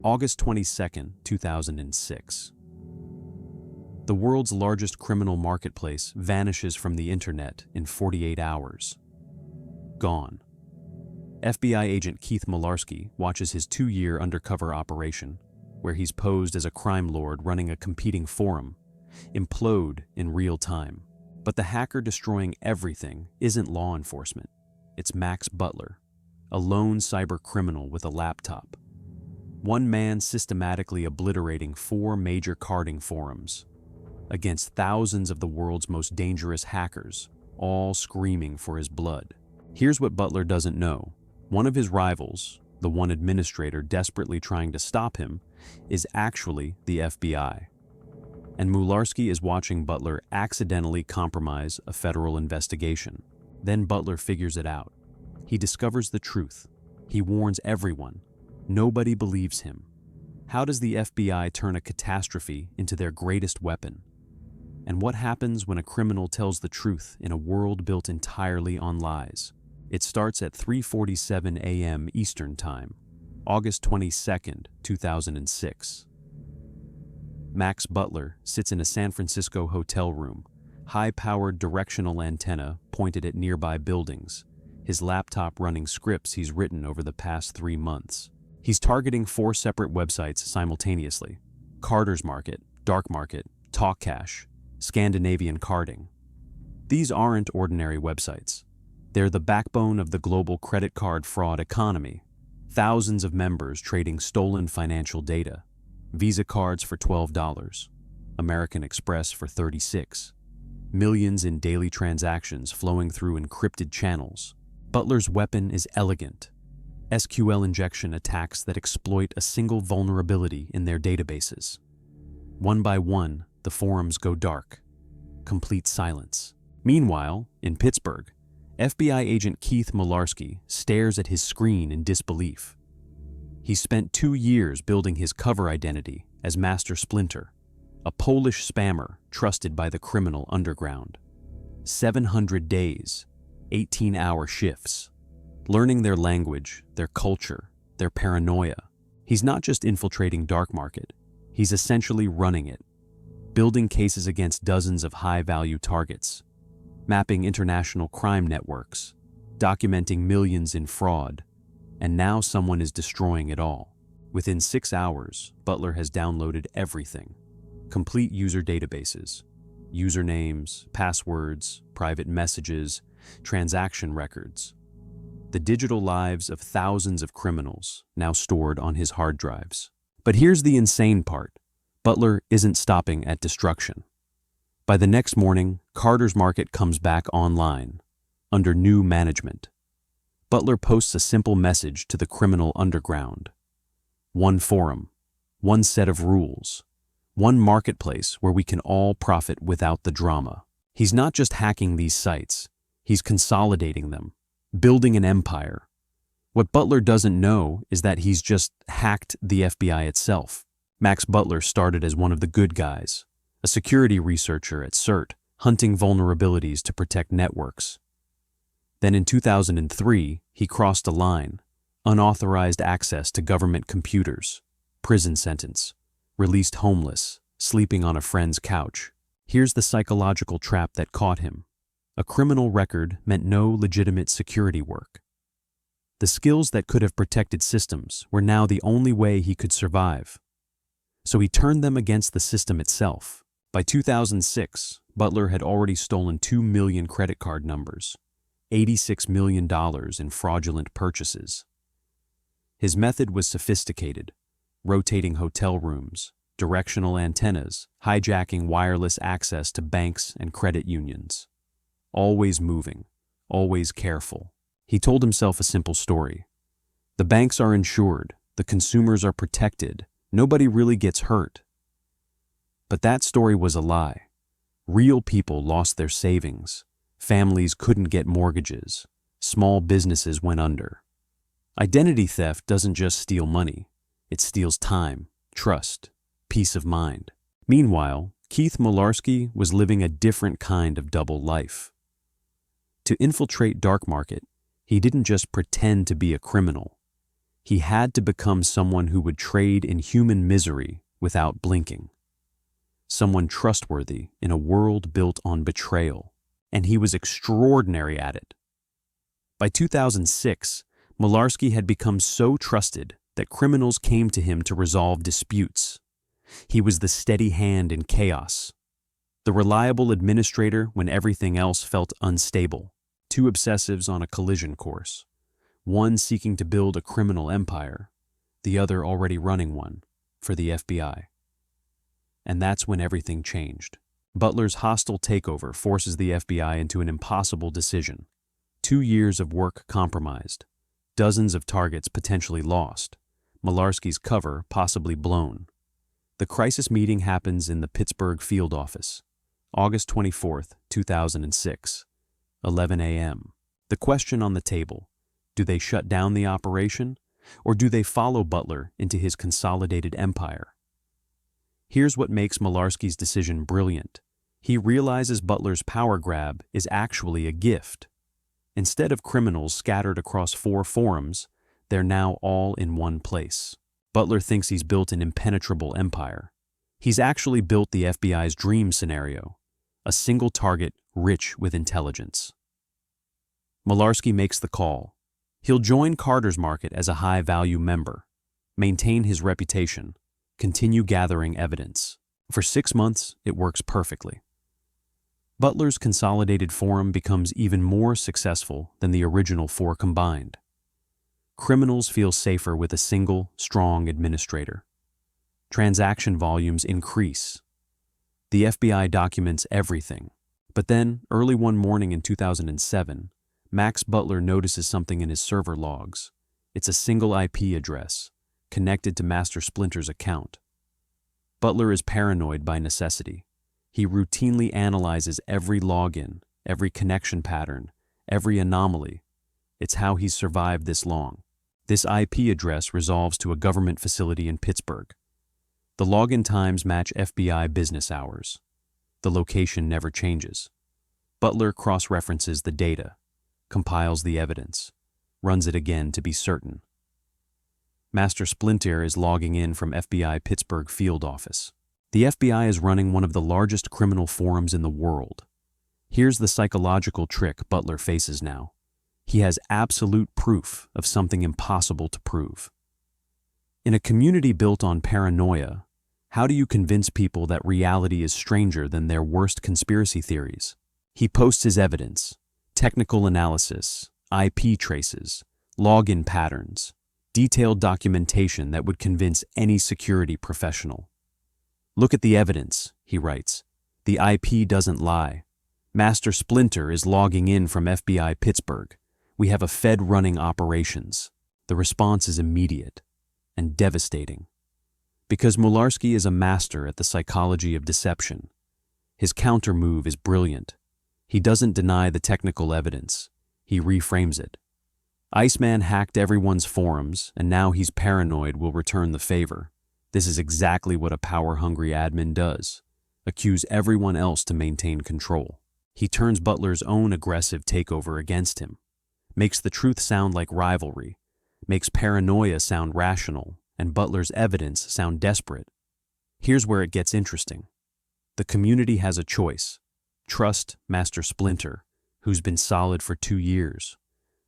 August 22, 2006. The world's largest criminal marketplace vanishes from the internet in 48 hours. Gone. FBI agent Keith Mularski watches his 2-year undercover operation, where he's posed as a crime lord running a competing forum, implode in real time. But the hacker destroying everything isn't law enforcement. It's Max Butler, a lone cybercriminal with a laptop. One man systematically obliterating 4 major carding forums against thousands of the world's most dangerous hackers, all screaming for his blood. Here's what Butler doesn't know. One of his rivals, the one administrator desperately trying to stop him, is actually the FBI. And Mularski is watching Butler accidentally compromise a federal investigation. Then Butler figures it out. He discovers the truth. He warns everyone. Nobody believes him. How does the FBI turn a catastrophe into their greatest weapon? And what happens when a criminal tells the truth in a world built entirely on lies? It starts at 3:47 a.m. Eastern Time, August 22, 2006. Max Butler sits in a San Francisco hotel room, high-powered directional antenna pointed at nearby buildings, his laptop running scripts he's written over the past 3 months. He's targeting 4 separate websites simultaneously: CardersMarket, DarkMarket, TalkCash, Scandinavian Carding. These aren't ordinary websites. They're the backbone of the global credit card fraud economy. Thousands of members trading stolen financial data. Visa cards for $12, American Express for $36. Millions in daily transactions flowing through encrypted channels. Butler's weapon is elegant. SQL injection attacks that exploit a single vulnerability in their databases. One by one, the forums go dark. Complete silence. Meanwhile, in Pittsburgh, FBI agent Keith Mularski stares at his screen in disbelief. He spent 2 years building his cover identity as Master Splyntr, a Polish spammer trusted by the criminal underground. 700 days, 18-hour shifts, learning their language, their culture, their paranoia. He's not just infiltrating DarkMarket, he's essentially running it, building cases against dozens of high-value targets, mapping international crime networks, documenting millions in fraud, and now someone is destroying it all. Within 6 hours, Butler has downloaded everything: complete user databases, usernames, passwords, private messages, transaction records. The digital lives of thousands of criminals now stored on his hard drives. But here's the insane part. Butler isn't stopping at destruction. By the next morning, CardersMarket comes back online, under new management. Butler posts a simple message to the criminal underground. One forum, one set of rules, one marketplace where we can all profit without the drama. He's not just hacking these sites, he's consolidating them, building an empire. What Butler doesn't know is that he's just hacked the FBI itself. Max Butler started as one of the good guys, a security researcher at CERT, hunting vulnerabilities to protect networks. Then in 2003, he crossed a line: unauthorized access to government computers, prison sentence, released homeless, sleeping on a friend's couch. Here's the psychological trap that caught him. A criminal record meant no legitimate security work. The skills that could have protected systems were now the only way he could survive. So he turned them against the system itself. By 2006, Butler had already stolen 2 million credit card numbers, $86 million in fraudulent purchases. His method was sophisticated: rotating hotel rooms, directional antennas, hijacking wireless access to banks and credit unions. Always moving, always careful. He told himself a simple story. The banks are insured, the consumers are protected, nobody really gets hurt. But that story was a lie. Real people lost their savings. Families couldn't get mortgages. Small businesses went under. Identity theft doesn't just steal money. It steals time, trust, peace of mind. Meanwhile, Keith Mularski was living a different kind of double life. To infiltrate DarkMarket, he didn't just pretend to be a criminal. He had to become someone who would trade in human misery without blinking. Someone trustworthy in a world built on betrayal. And he was extraordinary at it. By 2006, Mularski had become so trusted that criminals came to him to resolve disputes. He was the steady hand in chaos, the reliable administrator when everything else felt unstable. Two obsessives on a collision course, one seeking to build a criminal empire, the other already running one for the FBI. And that's when everything changed. Butler's hostile takeover forces the FBI into an impossible decision. 2 years of work compromised, dozens of targets potentially lost, Mularski's cover possibly blown. The crisis meeting happens in the Pittsburgh field office, August 24, 2006, 11 a.m. The question on the table: do they shut down the operation, or do they follow Butler into his consolidated empire? Here's what makes Mularski's decision brilliant. He realizes Butler's power grab is actually a gift. Instead of criminals scattered across 4 forums, they're now all in one place. Butler thinks he's built an impenetrable empire. He's actually built the FBI's dream scenario, a single target rich with intelligence. Mularski makes the call. He'll join CardersMarket as a high-value member, maintain his reputation, continue gathering evidence. For 6 months, it works perfectly. Butler's consolidated forum becomes even more successful than the original 4 combined. Criminals feel safer with a single, strong administrator. Transaction volumes increase. The FBI documents everything. But then, early one morning in 2007, Max Butler notices something in his server logs. It's a single IP address, connected to Master Splyntr's account. Butler is paranoid by necessity. He routinely analyzes every login, every connection pattern, every anomaly. It's how he's survived this long. This IP address resolves to a government facility in Pittsburgh. The login times match FBI business hours. The location never changes. Butler cross-references the data, compiles the evidence, runs it again to be certain. Master Splyntr is logging in from FBI Pittsburgh field office. The FBI is running one of the largest criminal forums in the world. Here's the psychological trick Butler faces now. He has absolute proof of something impossible to prove. In a community built on paranoia, how do you convince people that reality is stranger than their worst conspiracy theories? He posts his evidence, technical analysis, IP traces, login patterns, detailed documentation that would convince any security professional. Look at the evidence, he writes. The IP doesn't lie. Master Splyntr is logging in from FBI Pittsburgh. We have a Fed running operations. The response is immediate and devastating. Because Mularski is a master at the psychology of deception. His counter move is brilliant. He doesn't deny the technical evidence. He reframes it. Iceman hacked everyone's forums, and now he's paranoid we'll return the favor. This is exactly what a power-hungry admin does. Accuse everyone else to maintain control. He turns Butler's own aggressive takeover against him. Makes the truth sound like rivalry. Makes paranoia sound rational, and Butler's evidence sound desperate. Here's where it gets interesting. The community has a choice. Trust Master Splyntr, who's been solid for 2 years.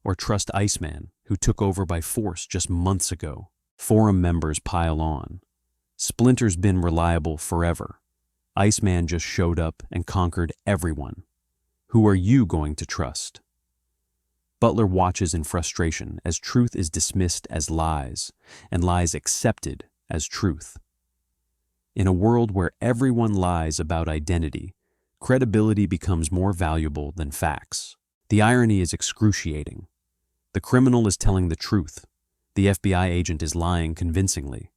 Or trust Iceman, who took over by force just months ago. Forum members pile on. Splyntr's been reliable forever. Iceman just showed up and conquered everyone. Who are you going to trust? Butler watches in frustration as truth is dismissed as lies, and lies accepted as truth. In a world where everyone lies about identity, credibility becomes more valuable than facts. The irony is excruciating. The criminal is telling the truth. The FBI agent is lying convincingly.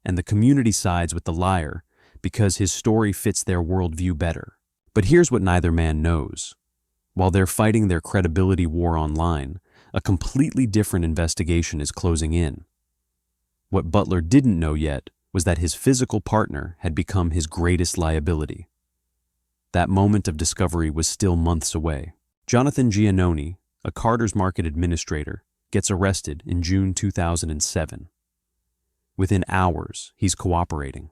And the community sides with the liar because his story fits their worldview better. But here's what neither man knows. While they're fighting their credibility war online, a completely different investigation is closing in. What Butler didn't know yet was that his physical partner had become his greatest liability. That moment of discovery was still months away. Jonathan Giannone, a CardersMarket administrator, gets arrested in June 2007. Within hours, he's cooperating,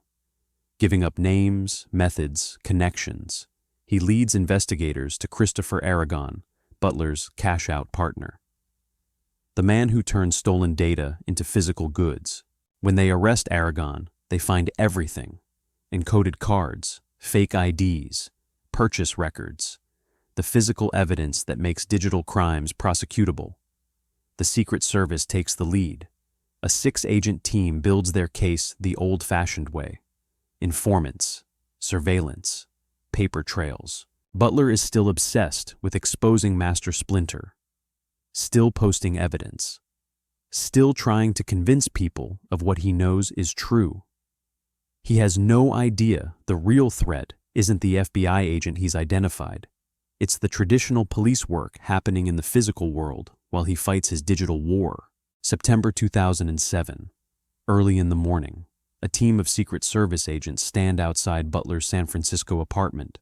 giving up names, methods, connections. He leads investigators to Christopher Aragon, Butler's cash-out partner. The man who turned stolen data into physical goods. When they arrest Aragon, they find everything: encoded cards, fake IDs, purchase records, the physical evidence that makes digital crimes prosecutable. The Secret Service takes the lead. A 6-agent team builds their case the old-fashioned way: informants, surveillance, paper trails. Butler is still obsessed with exposing Master Splyntr, still posting evidence, still trying to convince people of what he knows is true. He has no idea the real threat isn't the FBI agent he's identified. It's the traditional police work happening in the physical world while he fights his digital war. September 2007. Early in the morning, a team of Secret Service agents stand outside Butler's San Francisco apartment.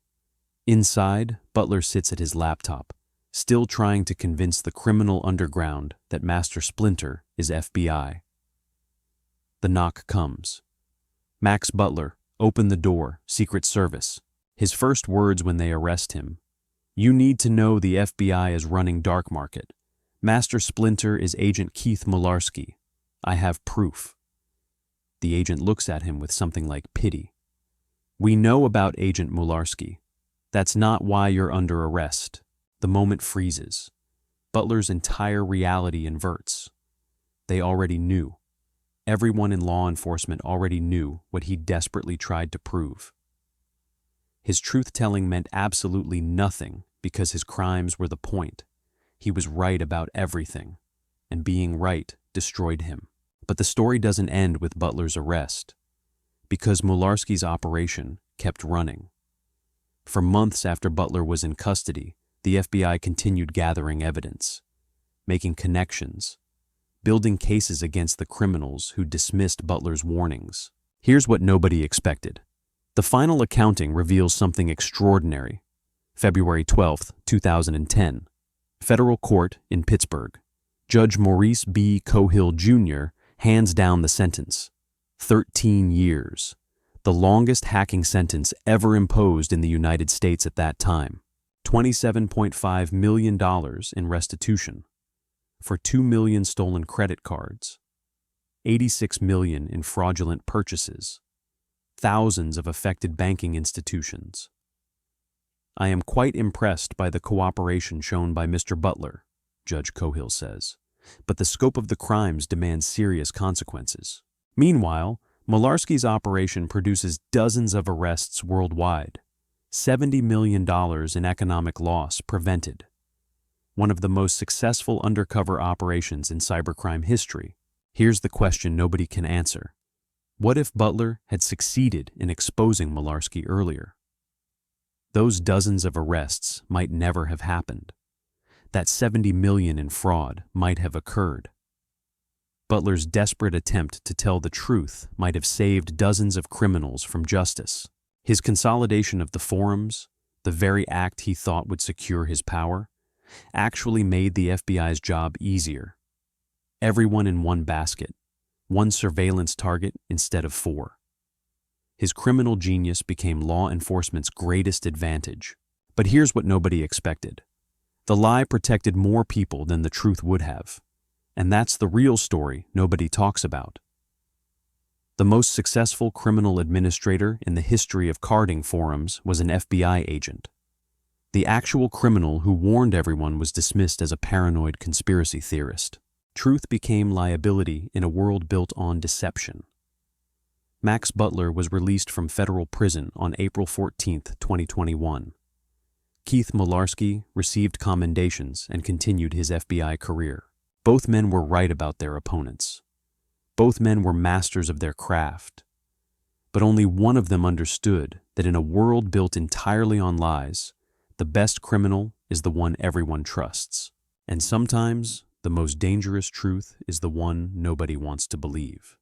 Inside, Butler sits at his laptop, still trying to convince the criminal underground that Master Splyntr is FBI. The knock comes. Max Butler, open the door, Secret Service. His first words when they arrest him: "You need to know the FBI is running DarkMarket. Master Splyntr is Agent Keith Mularski. I have proof." The agent looks at him with something like pity. "We know about Agent Mularski. That's not why you're under arrest." The moment freezes. Butler's entire reality inverts. They already knew. Everyone in law enforcement already knew what he desperately tried to prove. His truth-telling meant absolutely nothing because his crimes were the point. He was right about everything, and being right destroyed him. But the story doesn't end with Butler's arrest, because Mularski's operation kept running. For months after Butler was in custody, the FBI continued gathering evidence, making connections, building cases against the criminals who dismissed Butler's warnings. Here's what nobody expected. The final accounting reveals something extraordinary. February 12, 2010. Federal Court in Pittsburgh. Judge Maurice B. Cohill Jr. hands down the sentence. 13 years. The longest hacking sentence ever imposed in the United States at that time. $27.5 million in restitution for 2 million stolen credit cards, 86 million in fraudulent purchases, thousands of affected banking institutions. "I am quite impressed by the cooperation shown by Mr. Butler," Judge Cohill says, "but the scope of the crimes demands serious consequences." Meanwhile, Mularski's operation produces dozens of arrests worldwide, $70 million in economic loss prevented. One of the most successful undercover operations in cybercrime history. Here's the question nobody can answer. What if Butler had succeeded in exposing Mularski earlier? Those dozens of arrests might never have happened. That 70 million in fraud might have occurred. Butler's desperate attempt to tell the truth might have saved dozens of criminals from justice. His consolidation of the forums, the very act he thought would secure his power, actually made the FBI's job easier. Everyone in one basket, one surveillance target instead of 4. His criminal genius became law enforcement's greatest advantage. But here's what nobody expected. The lie protected more people than the truth would have. And that's the real story nobody talks about. The most successful criminal administrator in the history of carding forums was an FBI agent. The actual criminal who warned everyone was dismissed as a paranoid conspiracy theorist. Truth became liability in a world built on deception. Max Butler was released from federal prison on April 14, 2021. Keith Mularski received commendations and continued his FBI career. Both men were right about their opponents. Both men were masters of their craft. But only one of them understood that in a world built entirely on lies, the best criminal is the one everyone trusts. And sometimes, the most dangerous truth is the one nobody wants to believe.